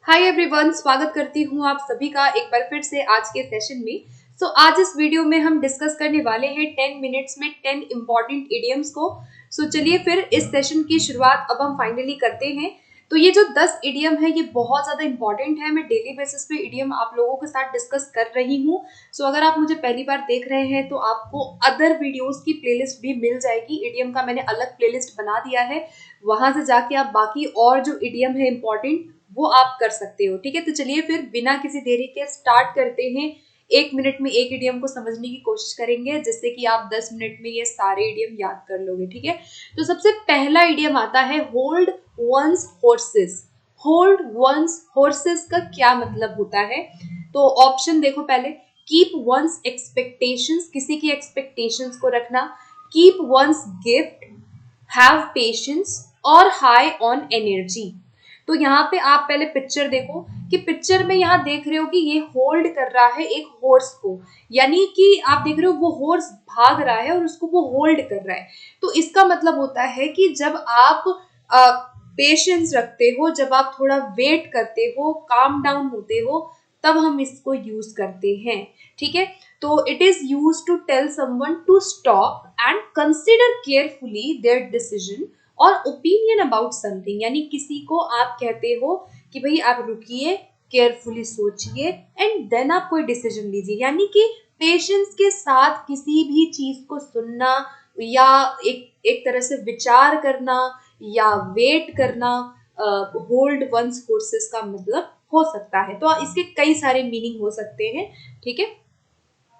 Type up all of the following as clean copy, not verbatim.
Hi everyone, स्वागत करती हूँ आप सभी का एक बार फिर से आज के सेशन में। आज इस वीडियो में हम डिस्कस करने वाले हैं 10 मिनट्स में 10 इम्पॉर्टेंट इडियम्स को। चलिए फिर इस सेशन की शुरुआत अब हम फाइनली करते हैं। तो ये जो 10 इडियम है ये बहुत ज़्यादा इंपॉर्टेंट है। मैं डेली बेसिस पे इडियम आप लोगों के साथ डिस्कस कर रही हूँ। अगर आप मुझे पहली बार देख रहे हैं तो आपको अदर वीडियोस की प्लेलिस्ट भी मिल जाएगी। इडियम का मैंने अलग प्लेलिस्ट बना दिया है, वहां से जाके आप बाकी और जो इडियम है इम्पॉर्टेंट वो आप कर सकते हो। ठीक है, तो चलिए फिर बिना किसी देरी के स्टार्ट करते हैं। 1 मिनट में एक इडियम को समझने की कोशिश करेंगे जिससे कि आप 10 मिनट में ये सारे इडियम याद कर लोगे। ठीक है, तो सबसे पहला इडियम आता है hold one's horses. Hold one's horses का क्या मतलब होता है? तो ऑप्शन देखो पहले। कीप वंस एक्सपेक्टेशंस, किसी की एक्सपेक्टेशंस को रखना। Keep once gift, have patience और हाई ऑन एनर्जी। तो यहाँ पे आप पहले पिक्चर देखो कि पिक्चर में यहाँ देख रहे हो कि ये होल्ड कर रहा है एक हॉर्स को, यानी कि आप देख रहे हो वो हॉर्स भाग रहा है और उसको वो होल्ड कर रहा है। तो इसका मतलब होता है कि जब आप पेशेंस रखते हो, जब आप थोड़ा वेट करते हो, काम डाउन होते हो, तब हम इसको यूज करते हैं। ठीक है, तो it is use to tell someone to stop and consider carefully their decision और ओपिनियन अबाउट समथिंग, यानी किसी को आप कहते हो कि भाई आप रुकिए, केयरफुली सोचिए एंड देन आप कोई डिसीजन लीजिए। यानी कि पेशेंस के साथ किसी भी चीज को सुनना या एक तरह से विचार करना या वेट करना होल्ड वंस कोर्सेस का मतलब हो सकता है। तो इसके कई सारे मीनिंग हो सकते हैं। ठीक है,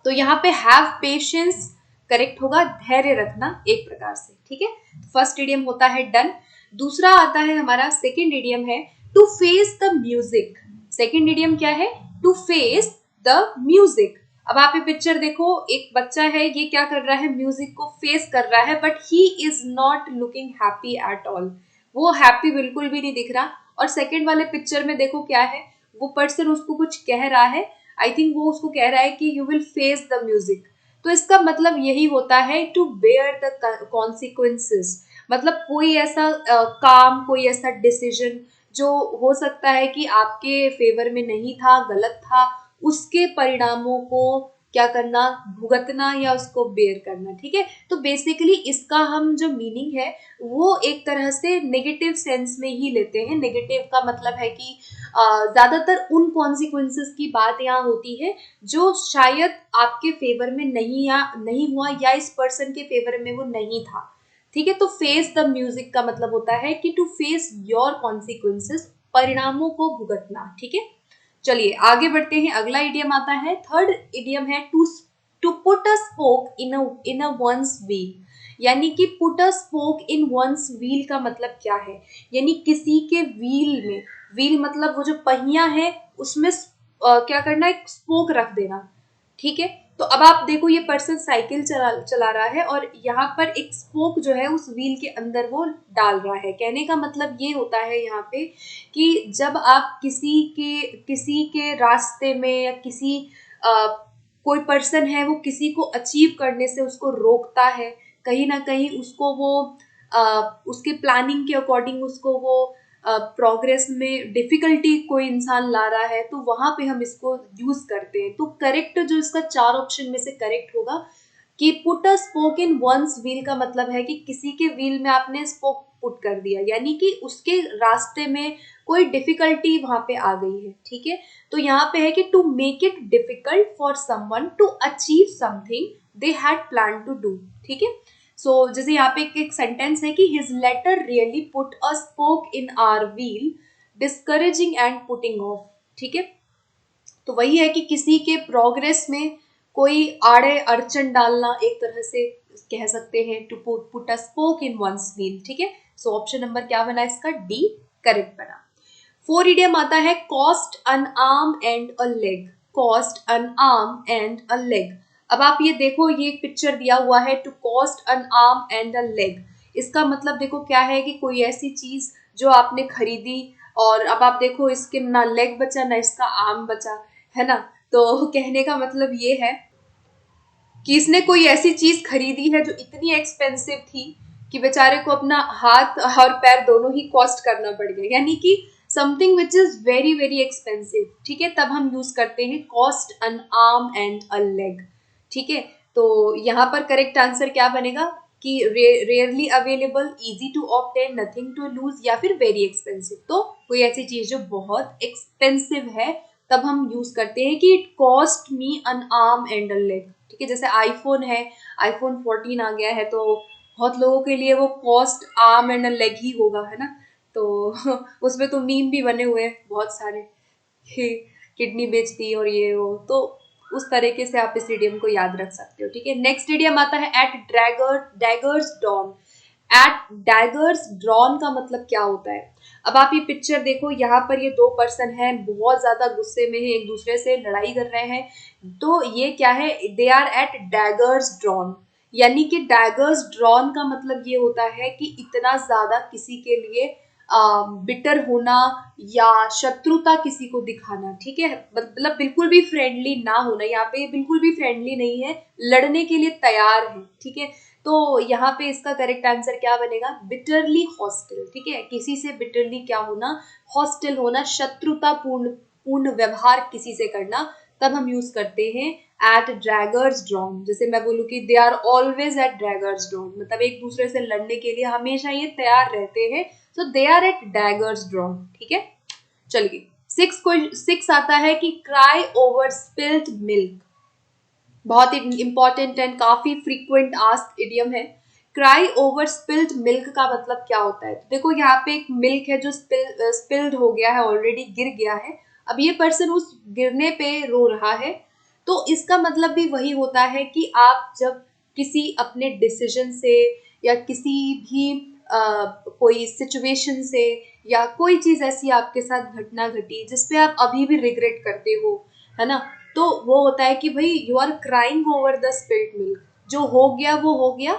तो यहाँ पे हैव पेशेंस करेक्ट होगा, धैर्य रखना एक प्रकार से। ठीक है, फर्स्ट इडियम होता है डन। दूसरा आता है हमारा सेकंड इडियम है to face the music. Second idiom क्या है? To face the music. अब आप ये पिक्चर देखो, एक बच्चा है, ये क्या कर रहा है? म्यूजिक को फेस कर रहा है, but he is not looking happy at all. वो हैप्पी बिल्कुल भी नहीं दिख रहा। और सेकंड वाले पिक्चर में देखो क्या है, वो पर्सन उसको कुछ कह रहा है। आई थिंक वो उसको कह रहा है कि you will face the music. तो इसका मतलब यही होता है टू बेयर द कॉन्सिक्वेंसेस। मतलब कोई ऐसा काम, कोई ऐसा डिसीजन जो हो सकता है कि आपके फेवर में नहीं था, गलत था, उसके परिणामों को क्या करना? भुगतना या उसको बेयर करना। ठीक है, तो बेसिकली इसका हम जो मीनिंग है वो एक तरह से नेगेटिव सेंस में ही लेते हैं। नेगेटिव का मतलब है कि ज्यादातर उन कॉन्सिक्वेंसेस की बात यहाँ होती है जो शायद आपके फेवर में नहीं हुआ या इस पर्सन के फेवर में वो नहीं था। ठीक है, तो फेस द म्यूजिक का मतलब होता है कि टू फेस योर कॉन्सिक्वेंसेस, परिणामों को भुगतना। ठीक है, चलिए आगे बढ़ते हैं। अगला इडियम आता है, थर्ड इडियम है to put a spoke in a one's wheel. यानी कि put a spoke in one's wheel का मतलब क्या है? यानी किसी के व्हील में, व्हील मतलब वो जो पहिया है उसमें क्या करना? एक स्पोक रख देना। ठीक है, तो अब आप देखो ये पर्सन साइकिल चला रहा है और यहाँ पर एक स्पोक जो है उस व्हील के अंदर वो डाल रहा है। कहने का मतलब ये होता है यहाँ पे कि जब आप किसी के रास्ते में या कोई पर्सन है वो किसी को अचीव करने से उसको रोकता है, कहीं ना कहीं उसको वो उसके प्लानिंग के अकॉर्डिंग उसको वो प्रोग्रेस में डिफिकल्टी कोई इंसान ला रहा है, तो वहां पे हम इसको यूज करते हैं। तो करेक्ट जो इसका चार ऑप्शन में से करेक्ट होगा कि put a spoke in one's wheel का मतलब है कि किसी के व्हील में आपने स्पोक पुट कर दिया, यानी कि उसके रास्ते में कोई डिफिकल्टी वहां पे आ गई है। ठीक है, तो यहाँ पे है कि to make it difficult for someone to achieve something they had plan to do. ठीक है, जैसे यहाँ पे एक सेंटेंस है कि his letter really put a spoke in our wheel, discouraging and putting off. ठीक है, तो वही है कि किसी के प्रोग्रेस में कोई आड़े अड़चन डालना, एक तरह से कह सकते हैं to put a spoke in one's wheel. ठीक है, ऑप्शन नंबर क्या बना इसका? डी करेक्ट बना। फोर इडियम आता है cost an arm and a leg. Cost an arm and a leg. अब आप ये देखो, ये पिक्चर दिया हुआ है to cost an arm and a leg. इसका मतलब देखो क्या है कि कोई ऐसी चीज जो आपने खरीदी और अब आप देखो इसके ना लेग बचा ना इसका आर्म बचा, है ना? तो कहने का मतलब ये है कि इसने कोई ऐसी चीज खरीदी है जो इतनी एक्सपेंसिव थी कि बेचारे को अपना हाथ और पैर दोनों ही कॉस्ट करना पड़ गया। यानी कि something which is very very expensive, ठीक है, तब हम यूज करते हैं cost an arm and a leg, ठीक है। तो यहाँ पर करेक्ट आंसर क्या बनेगा कि rarely available, easy to obtain, nothing to lose, या फिर वेरी एक्सपेंसिव। तो कोई ऐसी चीज जो बहुत एक्सपेंसिव है तब हम यूज करते हैं कि it cost me N arm and a leg, ठीक है। जैसे आईफोन है, आईफोन 14 आ गया है, तो बहुत लोगों के लिए वो cost arm and a leg ही होगा, है ना। तो उसमें तो मीम भी बने हुए हैं बहुत सारे, किडनी बेच दी और ये वो, तो उस तरीके से आप इस इडियम को याद रख सकते हो, ठीक है। नेक्स्ट इडियम आता है at daggers drawn. At daggers drawn का मतलब क्या होता है? अब आप ये पिक्चर देखो, यहाँ पर ये दो पर्सन हैं, बहुत ज्यादा गुस्से में है, एक दूसरे से लड़ाई कर रहे हैं। तो ये क्या है? They are at daggers drawn, यानी कि डैगर्स ड्रॉन का मतलब ये होता है कि इतना ज्यादा किसी के लिए बिटर होना या शत्रुता किसी को दिखाना, ठीक है। मतलब बिल्कुल भी फ्रेंडली ना होना, यहाँ पे बिल्कुल भी फ्रेंडली नहीं है, लड़ने के लिए तैयार है, ठीक है। तो यहाँ पे इसका करेक्ट आंसर क्या बनेगा? बिटरली हॉस्टिल, ठीक है। किसी से बिटरली क्या होना? हॉस्टिल होना, शत्रुता पूर्ण व्यवहार किसी से करना, तब हम यूज करते हैं एट ड्रैगर्स ड्रॉन। जैसे मैं बोलूँ कि they are always at daggers drawn, मतलब एक दूसरे से लड़ने के लिए हमेशा ये तैयार रहते हैं। So they are at daggers drawn, ठीक है। चलिए, सिक्स आता है कि क्राई ओवर स्पिल्ड मिल्क। बहुत ही इंपॉर्टेंट एंड काफी फ्रीक्वेंट आस्क्ड इडियम है। क्राई ओवर स्पिल्ड मिल्क का मतलब क्या होता है? तो देखो, यहाँ पे एक मिल्क है जो स्पिल्ड हो गया है, ऑलरेडी गिर गया है। अब ये पर्सन उस गिरने पे रो रहा है, तो इसका मतलब भी वही होता है कि आप जब किसी अपने डिसीजन से या किसी भी कोई सिचुएशन से या कोई चीज ऐसी आपके साथ घटना घटी जिसपे आप अभी भी रिग्रेट करते हो, है ना, तो वो होता है कि भाई you are crying over the spilled milk. जो हो गया वो हो गया,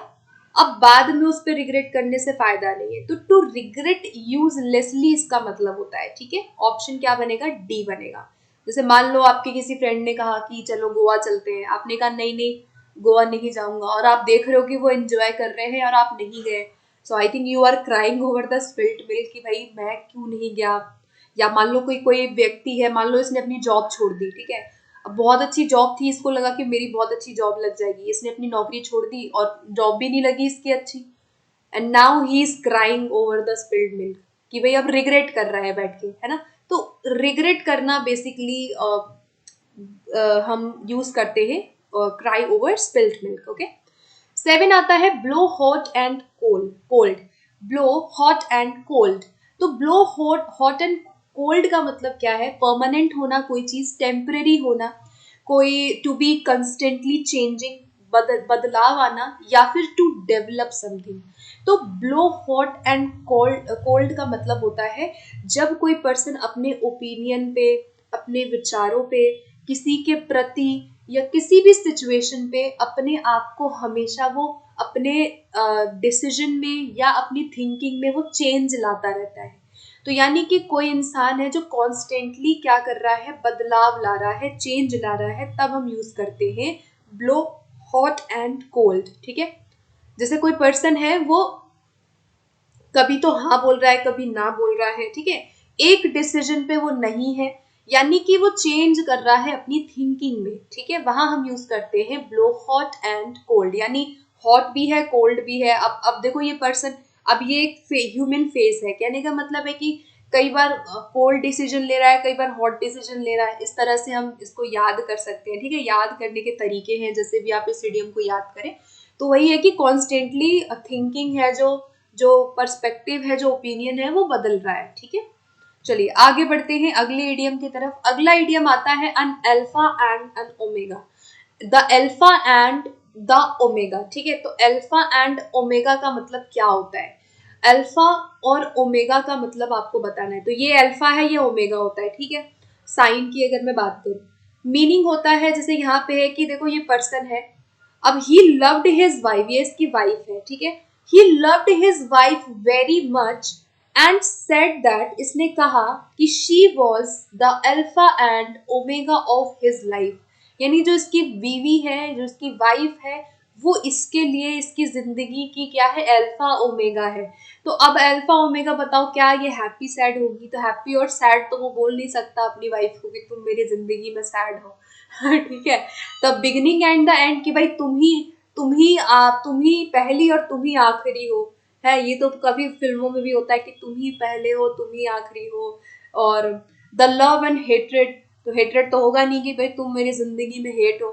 अब बाद में उस पर रिग्रेट करने से फायदा नहीं है। तो टू रिग्रेट यूजलेसली इसका मतलब होता है, ठीक है। ऑप्शन क्या बनेगा? डी बनेगा। जैसे मान लो आपके किसी फ्रेंड ने कहा कि चलो गोवा चलते हैं, आपने कहा नहीं नहीं गोवा नहीं जाऊंगा, और आप देख रहे हो कि वो एंजॉय कर रहे हैं और आप नहीं गए। So I think you are crying over the spilled milk कि भाई मैं क्यों नहीं गया। या मान लो कोई कोई व्यक्ति है, मान लो इसने अपनी जॉब छोड़ दी, ठीक है। अब बहुत अच्छी जॉब थी, इसको लगा कि मेरी बहुत अच्छी जॉब लग जाएगी, इसने अपनी नौकरी छोड़ दी और जॉब भी नहीं लगी इसकी अच्छी, and now he is crying over the spilled milk कि भाई अब रिग्रेट कर रहा है बैठ के, है ना। तो रिग्रेट करना बेसिकली हम यूज करते हैं cry over spilled milk, okay. 7 आता है blow hot and cold. Blow hot and cold. तो ब्लो हॉट एंड कोल्ड का मतलब क्या है? परमानेंट होना कोई चीज, टेम्पररी होना कोई, टू बी कंस्टेंटली चेंजिंग, बदलाव आना, या फिर टू डेवलप समथिंग। तो ब्लो हॉट एंड कोल्ड का मतलब होता है जब कोई पर्सन अपने ओपिनियन पे, अपने विचारों पे, किसी के प्रति या किसी भी सिचुएशन पे अपने आप को हमेशा वो अपने डिसीजन में या अपनी थिंकिंग में वो चेंज लाता रहता है। तो यानी कि कोई इंसान है जो कॉन्स्टेंटली क्या कर रहा है? बदलाव ला रहा है, चेंज ला रहा है, तब हम यूज करते हैं ब्लो हॉट एंड कोल्ड, ठीक है। जैसे कोई पर्सन है, वो कभी तो हाँ बोल रहा है, कभी ना बोल रहा है, ठीक है, एक डिसीजन पे वो नहीं है, यानी कि वो चेंज कर रहा है अपनी थिंकिंग में, ठीक है। वहां हम यूज करते हैं ब्लो हॉट एंड कोल्ड, यानी हॉट भी है कोल्ड भी है। अब देखो ये पर्सन, अब ये एक ह्यूमन फेस है, कहने का मतलब है कि कई बार कोल्ड डिसीजन ले रहा है, कई बार हॉट डिसीजन ले रहा है। इस तरह से हम इसको याद कर सकते हैं, ठीक है। याद करने के तरीके हैं, जैसे भी आप इस इडियम को याद करें। तो वही है कि कॉन्स्टेंटली थिंकिंग है, जो जो पर्सपेक्टिव है, जो ओपिनियन है, वो बदल रहा है, ठीक है। चलिए आगे बढ़ते हैं अगले इडियम की तरफ। अगला इडियम आता है an alpha and an omega. The alpha and the omega, ठीक है। तो अल्फा एंड ओमेगा का मतलब क्या होता है? अल्फा और ओमेगा का मतलब आपको बताना है। तो ये अल्फा है, ये ओमेगा होता है, ठीक है। साइन की अगर मैं बात करूं, मीनिंग होता है, जैसे यहाँ पे है कि देखो ये पर्सन है, अब ही लव्ड हिज वाइफ, ये इसकी वाइफ है, ठीक है। He loved his wife very much and said that, इसने कहा कि she was the alpha and omega of his life, यानी जो इसकी बीवी है, जो इसकी वाइफ है, वो इसके लिए इसकी जिंदगी की क्या है, अल्फा ओमेगा है। तो अब अल्फा ओमेगा बताओ, क्या ये हैप्पी सैड होगी? तो हैप्पी और सैड तो वो बोल नहीं सकता अपनी वाइफ को कि तुम मेरी जिंदगी में सैड हो। ठीक है। तो बिगिनिंग एंड द एंड कि भाई तुम ही पहली और तुम ही आखिरी हो, है। ये तो कभी फिल्मों में भी होता है कि तुम ही पहले हो तुम ही आखिरी हो। और द लव एंड हेट्रेड, तो हेट्रेड तो होगा नहीं कि भाई तुम मेरी जिंदगी में हेट हो,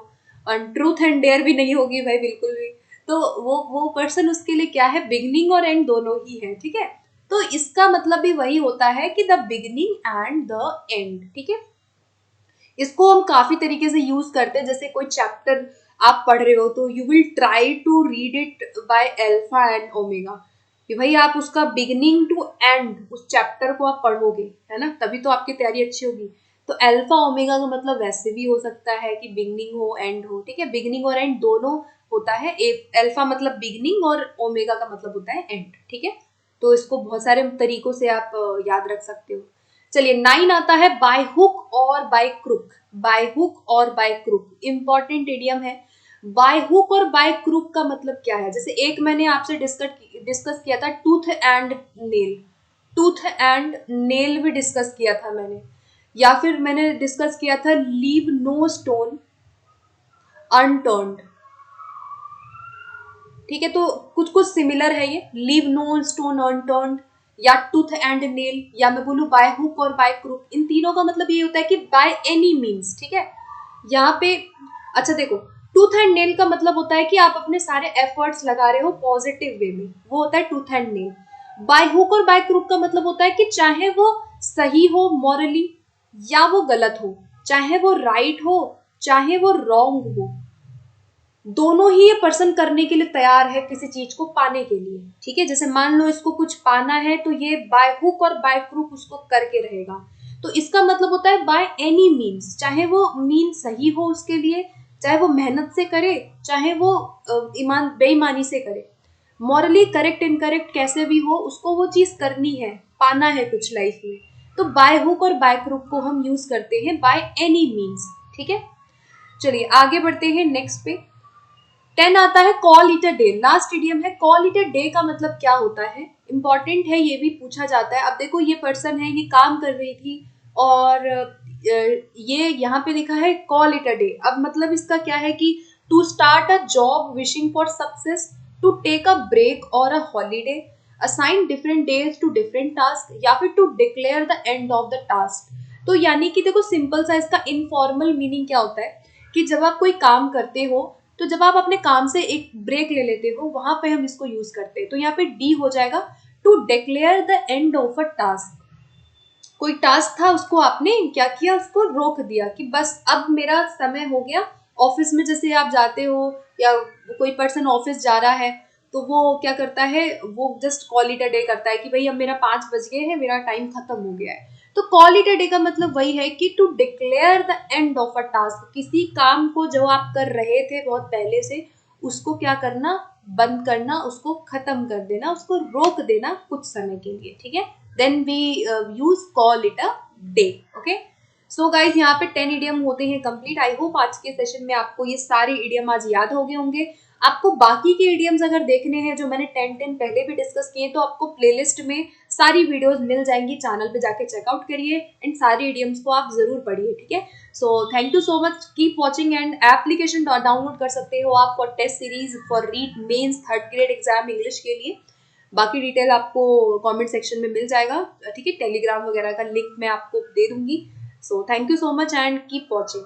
और ट्रूथ एंड डेयर भी नहीं होगी भाई, बिल्कुल भी। तो वो पर्सन उसके लिए क्या है, बिगनिंग और एंड दोनों ही है, ठीक है। तो इसका मतलब भी वही होता है कि the beginning and the end, ठीक है। इसको हम काफी तरीके से यूज करते हैं, जैसे कोई चैप्टर आप पढ़ रहे हो तो you will try to read it by alpha and omega, कि भाई आप उसका बिगनिंग टू एंड उस चैप्टर को आप पढ़ोगे, है ना, तभी तो आपकी तैयारी अच्छी होगी। तो अल्फा ओमेगा का मतलब वैसे भी हो सकता है कि बिगनिंग हो एंड हो, ठीक है। बिगनिंग और एंड दोनों होता है। अल्फा मतलब बिगनिंग और ओमेगा का मतलब होता है एंड, ठीक है। तो इसको बहुत सारे तरीकों से आप याद रख सकते हो। चलिए 9 आता है बाय हुक और बाय क्रुक। बाय हुक और बाय क्रुक इंपॉर्टेंट इडियम है। बाय हुक और बाय क्रुक का मतलब क्या है? जैसे एक मैंने आपसे डिस्कस किया था tooth and nail, tooth and nail भी डिस्कस किया था मैंने। या फिर मैंने डिस्कस किया था लीव नो स्टोन अनटर्न्ड, ठीक है। तो कुछ कुछ सिमिलर है ये, लीव नो स्टोन अनटर्न्ड या टूथ एंड नेल, या मैं बोलूं बाय हुक और बाय क्रूक। इन तीनों का मतलब ये होता है कि बाय एनी मीन्स, ठीक है। यहाँ पे अच्छा देखो, टूथ एंड नेल का मतलब होता है कि आप अपने सारे एफर्ट्स लगा रहे हो पॉजिटिव वे में, वो होता है tooth and nail. By hook और बाय क्रूक का मतलब होता है कि चाहे वो सही हो मॉरली या वो गलत हो, चाहे वो राइट हो चाहे वो रॉन्ग हो, दोनों ही ये पर्सन करने के लिए तैयार है किसी चीज को पाने के लिए, ठीक है। जैसे मान लो इसको कुछ पाना है तो ये बाय हुक और बाय क्रूक उसको करके रहेगा। तो इसका मतलब होता है बाय एनी मीन्स, चाहे वो मीन सही हो उसके लिए, चाहे वो मेहनत से करे, चाहे वो ईमान बेईमानी से करे, मॉरली करेक्ट इनकरेक्ट कैसे भी हो, उसको वो चीज करनी है, पाना है कुछ लाइफ में। तो बाय हुक और बाय क्रूक को हम यूज करते हैं बाय एनी मीन्स, ठीक है। चलिए आगे बढ़ते हैं नेक्स्ट पे। 10 आता है call it a day. Last idiom है कॉल इट अ डे का मतलब क्या होता है, इंपॉर्टेंट है, ये भी पूछा जाता है। अब देखो ये पर्सन है, ये काम कर रही थी और ये यहाँ पे लिखा है कॉल इट अ डे। अब मतलब इसका क्या है कि to start a job wishing for success, to take a break और a holiday, assign different days to different task, या फिर to declare the end of the task. तो यानी कि देखो सिंपल सा इसका इनफॉर्मल मीनिंग क्या होता है कि जब आप कोई काम करते हो, तो जब आप अपने काम से एक ब्रेक ले लेते हो, वहां पे हम इसको यूज करते हैं। तो यहाँ पे डी हो जाएगा to declare the end of a task. कोई टास्क था उसको आपने क्या किया, उसको रोक दिया कि बस अब मेरा समय हो गया। ऑफिस में जैसे आप जाते हो या कोई पर्सन ऑफिस जा रहा है, तो वो क्या करता है, वो just call it a day करता है कि भाई अब मेरा 5 बज गए हैं, मेरा टाइम खत्म हो गया है। तो कॉल इट अ डे का मतलब वही है कि to declare the end of a task, किसी काम को जो आप कर रहे थे बहुत पहले से, उसको क्या करना, बंद करना, उसको खत्म कर देना, उसको रोक देना कुछ समय के लिए, ठीक है। Then we use call it a day, okay. So guys यहाँ पे 10 इडियम होते हैं कंप्लीट। आई होप आज के सेशन में आपको ये सारे इडियम आज याद हो गए होंगे। आपको बाकी के इडियम्स अगर देखने हैं जो मैंने 10 पहले भी डिस्कस किए, तो आपको प्लेलिस्ट में सारी वीडियोस मिल जाएंगी, चैनल पे जाके चेकआउट करिए एंड सारे इडियम्स को आप जरूर पढ़िए, ठीक है। So thank you so much, keep watching and application download कर सकते हो आप for test series for REET mains 3rd grade exam English के लिए। बाकी डिटेल आपको कमेंट सेक्शन में मिल जाएगा, ठीक है। टेलीग्राम वगैरह का लिंक मैं आपको दे दूंगी। सो thank you so much and keep watching.